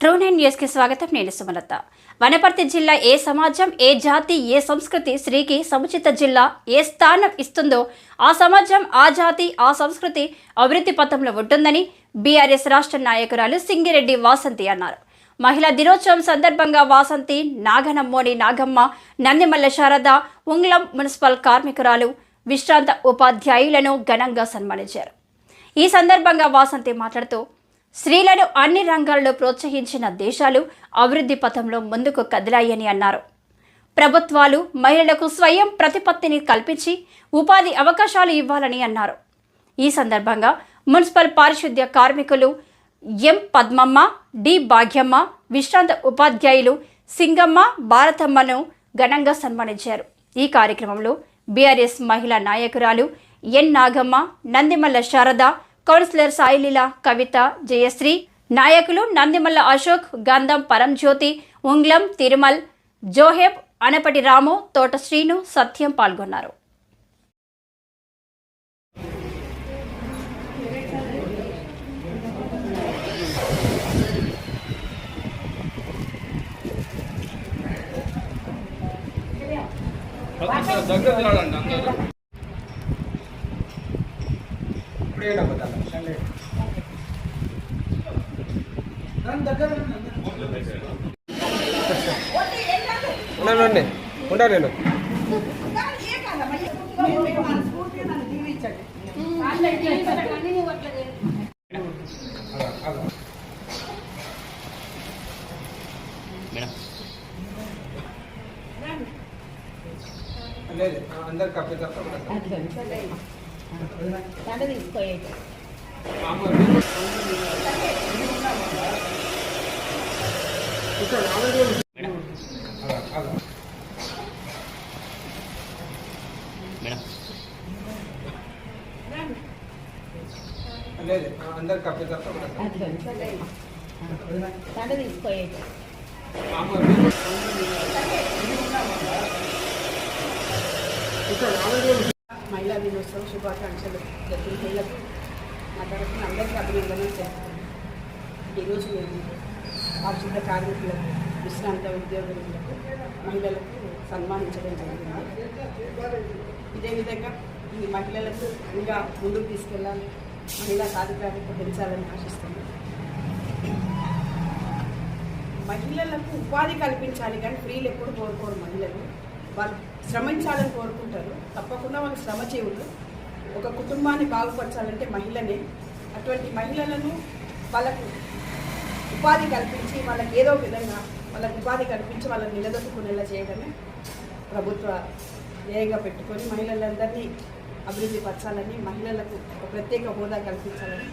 ట్రూ9 news కి స్వాగతం. నేను సుమలత. వనపర్తి జిల్లా ఏ సమాజం, ఏ జాతి, ఏ సంస్కృతి స్త్రీకి సముచిత జిల్లా ఏ స్థానం ఇస్తుందో ఆ సమాజం, ఆ జాతి, ఆ సంస్కృతి అభివృద్ధి పథంలో ఉంటుందని బీఆర్ఎస్ రాష్ట్ర నాయకురాలు సింగిరెడ్డి వాసంతి అన్నారు. మహిళా దినోత్సవం సందర్భంగా వాసంతి, నాగనమ్మోని నాగమ్మ, నందిమల్ల శారద, ఉంగ్లం మున్సిపల్ కార్మికురాలు, విశ్రాంత ఉపాధ్యాయులను ఘనంగా సన్మానించారు. ఈ సందర్భంగా వాసంతి మాట్లాడుతూ, స్త్రీలను అన్ని రంగాల్లో ప్రోత్సహించిన దేశాలు అభివృద్ధి పథంలో ముందుకు కదిలాయని అన్నారు. ప్రభుత్వాలు మహిళలకు స్వయం ప్రతిపత్తిని కల్పించి ఉపాధి అవకాశాలు ఇవ్వాలని అన్నారు. ఈ సందర్భంగా మున్సిపల్ పారిశుద్ధ్య కార్మికులు ఎం పద్మమ్మ, డి భాగ్యమ్మ, విశ్రాంత ఉపాధ్యాయులు సింగమ్మ, భారతమ్మను ఘనంగా సన్మానించారు. ఈ కార్యక్రమంలో బీఆర్ఎస్ మహిళా నాయకురాలు ఎన్ నాగమ్మ, నందిమల్ల శారద, కౌన్సిలర్ సాయిలీల, కవిత, జయశ్రీ, నాయకులు నందిమల్ల అశోక్, గంధం పరంజ్యోతి, ఉంగ్లం తిరుమల్, జోహెబ్, అనపటి రాము, తోట శ్రీను, సత్యం పాల్గొన్నారు. నేను అందరు కప్పి తీసుకోలేదు. అందరు కప్పి తీసుకోలేదు. మహిళా దినోత్సవ శుభాకాంక్షలు ప్రతి మహిళలకు నా తరఫున అందరికీ అభినందనలు చేస్తున్నాను. ఈరోజు మేము పారిశుద్ధ కార్మికులకు, విశ్రాంత ఉద్యోగులకు, మహిళలకు సన్మానించడం జరిగింది. ఇదే విధంగా ఈ మహిళలకు ఇంకా ముందుకు తీసుకెళ్ళాలి, మహిళా సాధికారిత పెంచాలని ఆశిస్తున్నాను. మహిళలకు ఉపాధి కల్పించాలి కానీ ఫ్రీలు ఎప్పుడు కోరుకోరు. మహిళలు వాళ్ళు శ్రమించాలని కోరుకుంటారు. తప్పకుండా వాళ్ళు శ్రమజీవులు. ఒక కుటుంబాన్ని బాగుపరచాలంటే మహిళనే. అటువంటి మహిళలను వాళ్ళకు ఉపాధి కల్పించి, వాళ్ళకి ఏదో విధంగా వాళ్ళకు ఉపాధి కల్పించి వాళ్ళని నిలదొక్కునేలా చేయడమే ప్రభుత్వ ధ్యేయంగా పెట్టుకొని మహిళలందరినీ అభివృద్ధి పరచాలని, మహిళలకు ఒక ప్రత్యేక హోదా కల్పించాలని